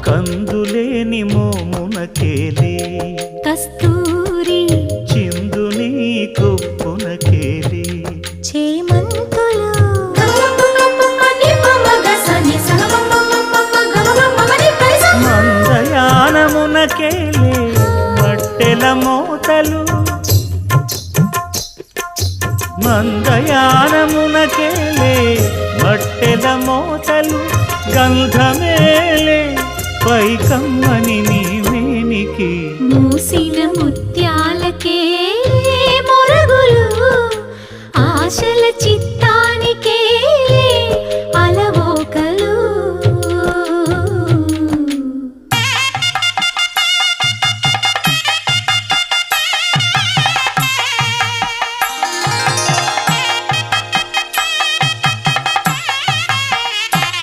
కందులేని మోమునకేలే కస్తూరి చిందుని కొప్పునకేలే చేమంతులు మందయానమునకేలే మట్టెల మోతలు మందయానమునకేలే మట్టెల మోతలు గంధమేలే పైకమ్మని నీవేనికి మూసిన ముత్యాలకే మొరగులు ఆశల చిత్త